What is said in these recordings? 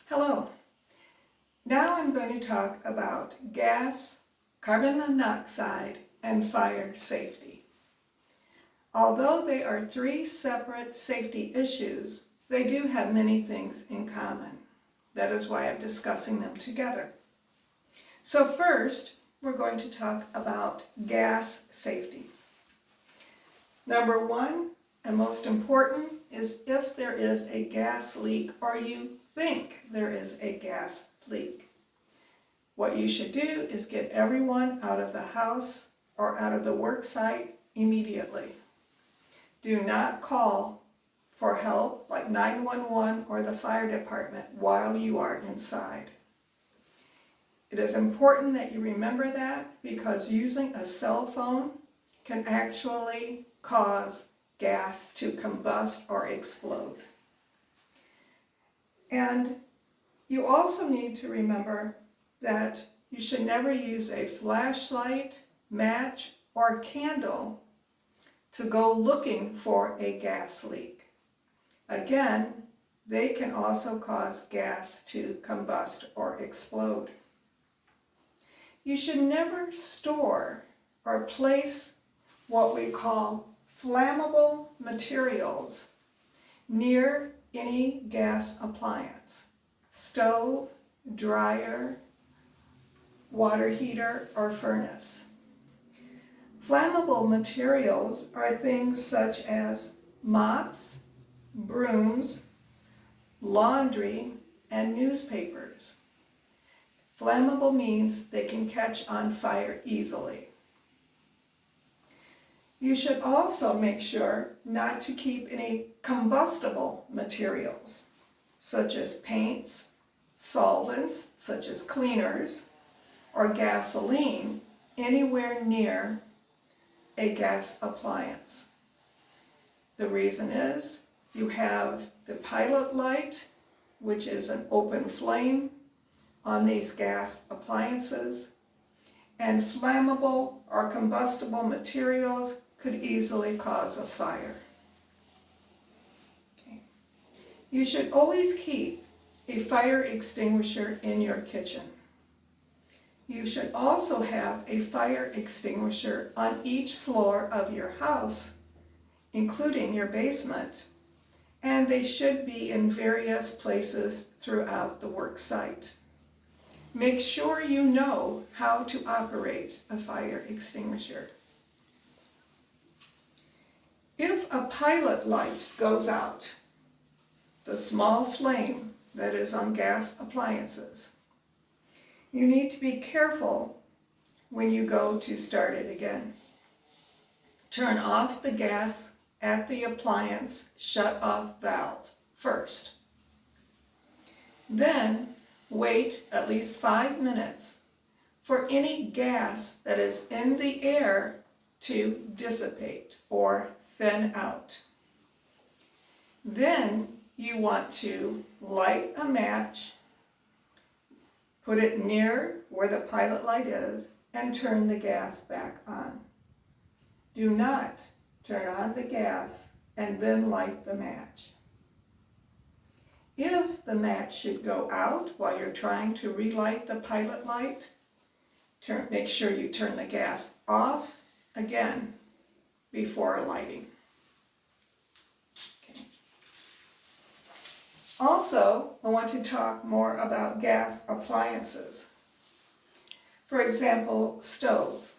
Hello. Now I'm going to talk about gas, carbon monoxide, and fire safety. Although they are three separate safety issues, they do have many things in common. That is why I'm discussing them together. So first, we're going to talk about gas safety. Number one, and most important, is if there is a gas leak or you think there is a gas leak. What you should do is get everyone out of the house or out of the work site immediately. Do not call for help like 911 or the fire department while you are inside. It is important that you remember that because using a cell phone can actually cause gas to combust or explode. And you also need to remember that you should never use a flashlight, match, or candle to go looking for a gas leak. Again, they can also cause gas to combust or explode. You should never store or place what we call flammable materials near any gas appliance, stove, dryer, water heater, or furnace. Flammable materials are things such as mops, brooms, laundry, and newspapers. Flammable means they can catch on fire easily. You should also make sure not to keep any combustible materials, such as paints, solvents, such as cleaners, or gasoline, anywhere near a gas appliance. The reason is you have the pilot light, which is an open flame on these gas appliances, and flammable or combustible materials could easily cause a fire. Okay. You should always keep a fire extinguisher in your kitchen. You should also have a fire extinguisher on each floor of your house, including your basement, and they should be in various places throughout the work site. Make sure you know how to operate a fire extinguisher. If a pilot light goes out, the small flame that is on gas appliances, you need to be careful when you go to start it again. Turn off the gas at the appliance shut-off valve first. Then wait at least 5 minutes for any gas that is in the air to dissipate or thin out. Then you want to light a match, put it near where the pilot light is, and turn the gas back on. Do not turn on the gas and then light the match. If the match should go out while you're trying to relight the pilot light, make sure you turn the gas off again before lighting. Okay. Also, I want to talk more about gas appliances. For example, stove.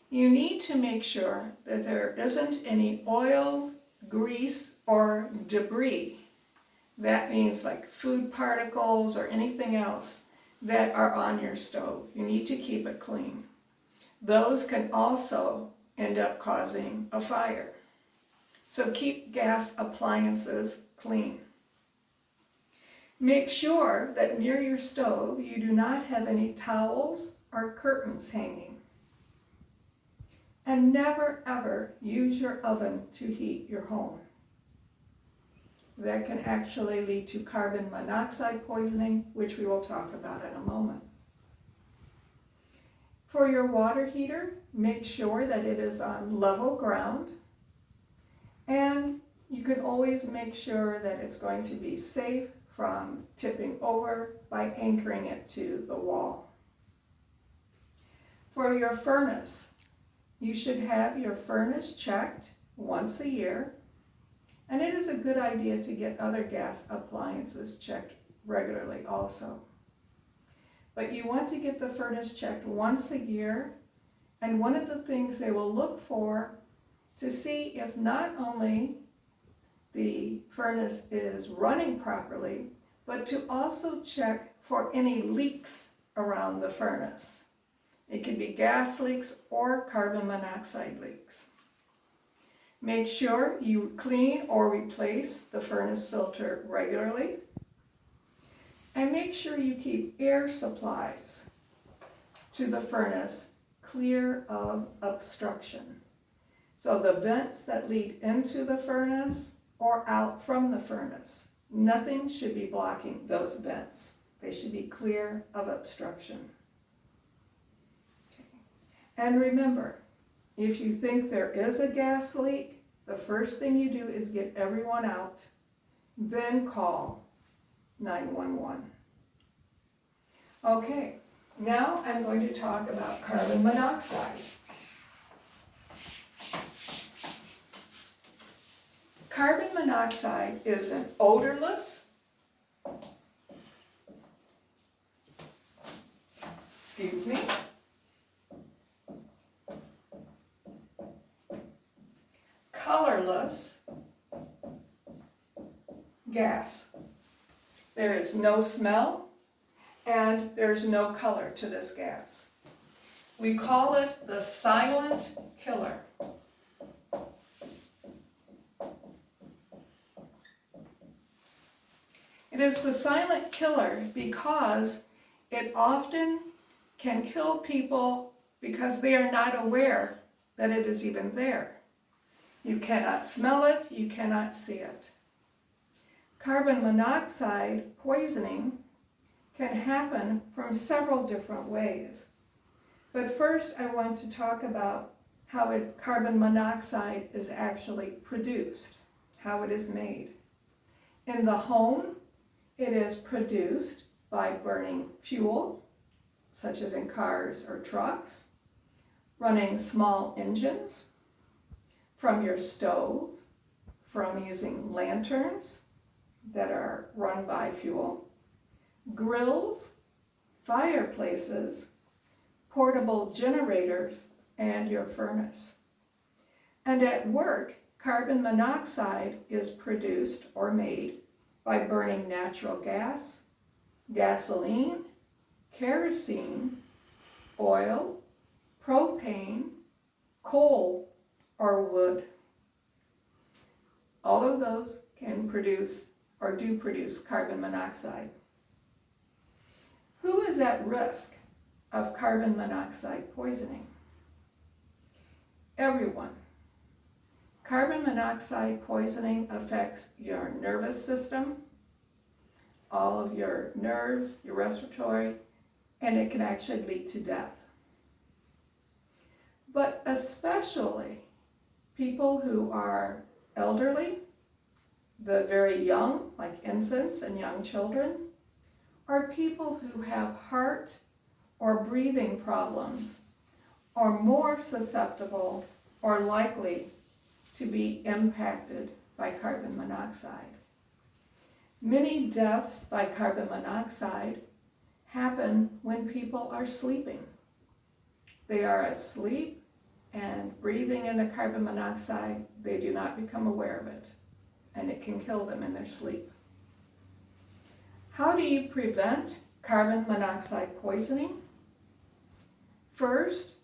You need to make sure that there isn't any oil, grease, or debris. That means like food particles or anything else that are on your stove. You need to keep it clean. Those can also end up causing a fire. So keep gas appliances clean. Make sure that near your stove you do not have any towels or curtains hanging. And never ever use your oven to heat your home. That can actually lead to carbon monoxide poisoning, which we will talk about in a moment. For your water heater, make sure that it is on level ground, and you can always make sure that it's going to be safe from tipping over by anchoring it to the wall. For your furnace, you should have your furnace checked once a year, and it is a good idea to get other gas appliances checked regularly also. But you want to get the furnace checked once a year, and one of the things they will look for to see if not only the furnace is running properly, but to also check for any leaks around the furnace. It can be gas leaks or carbon monoxide leaks. Make sure you clean or replace the furnace filter regularly. And make sure you keep air supplies to the furnace clear of obstruction. So the vents that lead into the furnace or out from the furnace, nothing should be blocking those vents. They should be clear of obstruction. Okay. And remember, if you think there is a gas leak, the first thing you do is get everyone out, then call 911. Okay, now I'm going to talk about carbon monoxide. Carbon monoxide is an odorless, colorless gas. There is no smell and there's no color to this gas. We call it the silent killer. It is the silent killer because it often can kill people because they are not aware that it is even there. You cannot smell it, you cannot see it. Carbon monoxide poisoning can happen from several different ways. But first I want to talk about how carbon monoxide is actually produced, how it is made. In the home, it is produced by burning fuel, such as in cars or trucks, running small engines, from your stove, from using lanterns that are run by fuel, grills, fireplaces, portable generators, and your furnace. And at work, carbon monoxide is produced or made by burning natural gas, gasoline, kerosene, oil, propane, coal, or wood. All of those can produce or do produce carbon monoxide. Who is at risk of carbon monoxide poisoning? Everyone. Carbon monoxide poisoning affects your nervous system, all of your nerves, your respiratory, and it can actually lead to death. But especially people who are elderly, the very young, like infants and young children, or people who have heart or breathing problems are more susceptible or likely to be impacted by carbon monoxide. Many deaths by carbon monoxide happen when people are sleeping. They are asleep and breathing in the carbon monoxide, they do not become aware of it, and it can kill them in their sleep. How do you prevent carbon monoxide poisoning? First,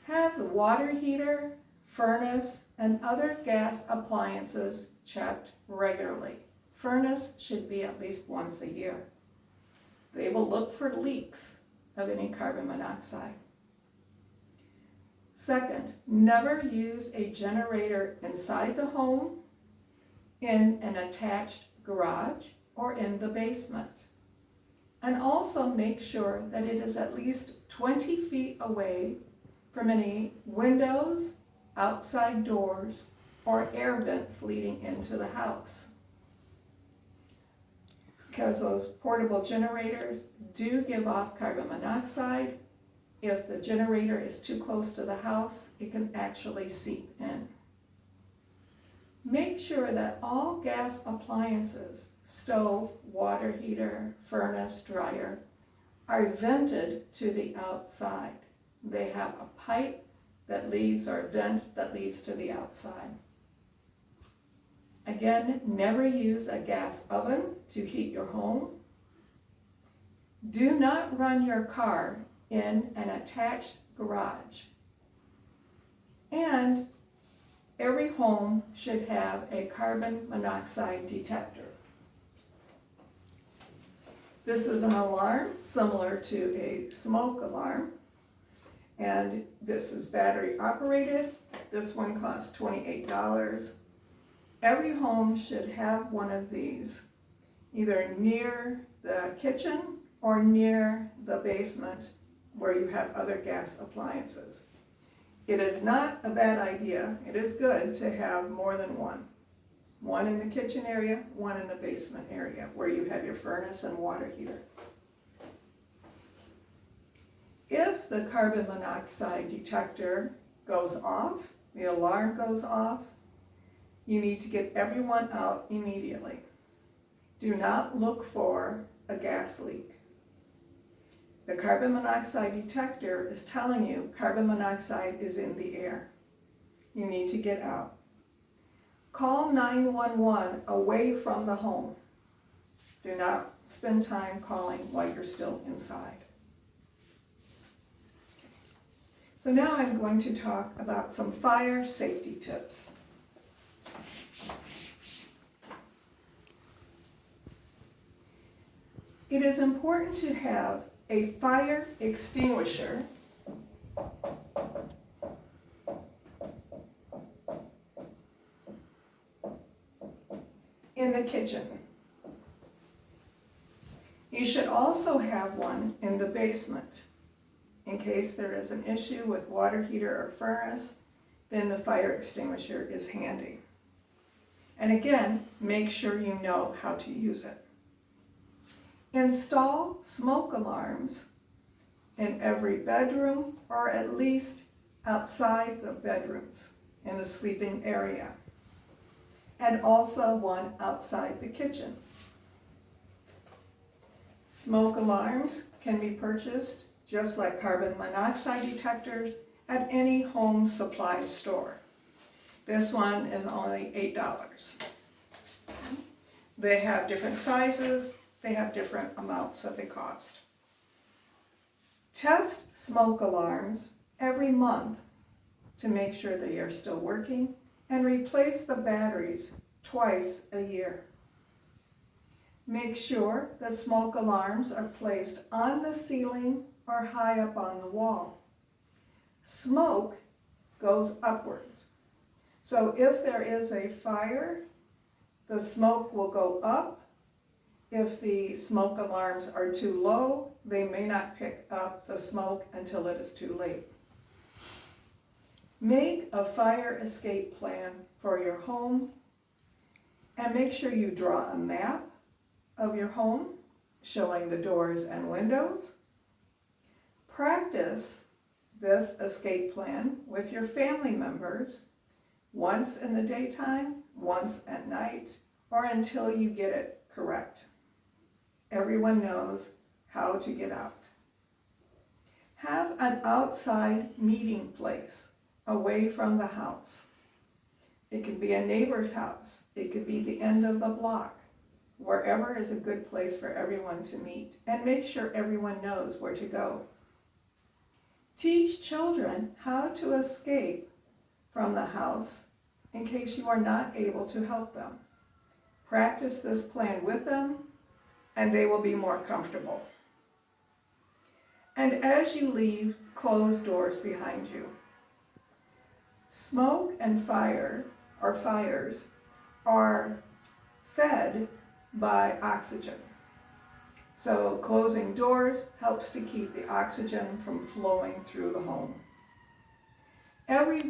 have the water heater, furnace, and other gas appliances checked regularly. Furnace should be at least once a year. They will look for leaks of any carbon monoxide. Second, never use a generator inside the home, in an attached garage, or in the basement. And also make sure that it is at least 20 feet away from any windows, outside doors, or air vents leading into the house. because those portable generators do give off carbon monoxide. If the generator is too close to the house, it can actually seep in. Make sure that all gas appliances, stove, water heater, furnace, dryer, are vented to the outside. They have a pipe that leads, or a vent that leads to the outside. Again, never use a gas oven to heat your home. Do not run your car in an attached garage. And every home should have a carbon monoxide detector. This is an alarm similar to a smoke alarm, and this is battery operated. This one costs $28. Every home should have one of these, either near the kitchen or near the basement where you have other gas appliances. It is not a bad idea, it is good to have more than one. One in the kitchen area, one in the basement area where you have your furnace and water heater. If the carbon monoxide detector goes off, the alarm goes off, you need to get everyone out immediately. Do not look for a gas leak. The carbon monoxide detector is telling you carbon monoxide is in the air. You need to get out. Call 911 away from the home. Do not spend time calling while you're still inside. So now I'm going to talk about some fire safety tips. It is important to have a fire extinguisher in the kitchen. You should also have one in the basement. In case there is an issue with water heater or furnace, then the fire extinguisher is handy. And again, make sure you know how to use it. Install smoke alarms in every bedroom, or at least outside the bedrooms in the sleeping area, and also one outside the kitchen. Smoke alarms can be purchased just like carbon monoxide detectors at any home supply store. This one is only $8. They have different sizes, they have different amounts that they cost. Test smoke alarms every month to make sure they are still working, and replace the batteries twice a year. Make sure the smoke alarms are placed on the ceiling or high up on the wall. Smoke goes upwards. So if there is a fire, the smoke will go up. If the smoke alarms are too low, they may not pick up the smoke until it is too late. Make a fire escape plan for your home, and make sure you draw a map of your home showing the doors and windows. Practice this escape plan with your family members once in the daytime, once at night, or until you get it correct. Everyone knows how to get out. Have an outside meeting place away from the house. It could be a neighbor's house. It could be the end of the block. Wherever is a good place for everyone to meet, and make sure everyone knows where to go. Teach children how to escape from the house in case you are not able to help them. Practice this plan with them, and they will be more comfortable. And as you leave, close doors behind you. Smoke and fire, or fires, are fed by oxygen. So closing doors helps to keep the oxygen from flowing through the home. Every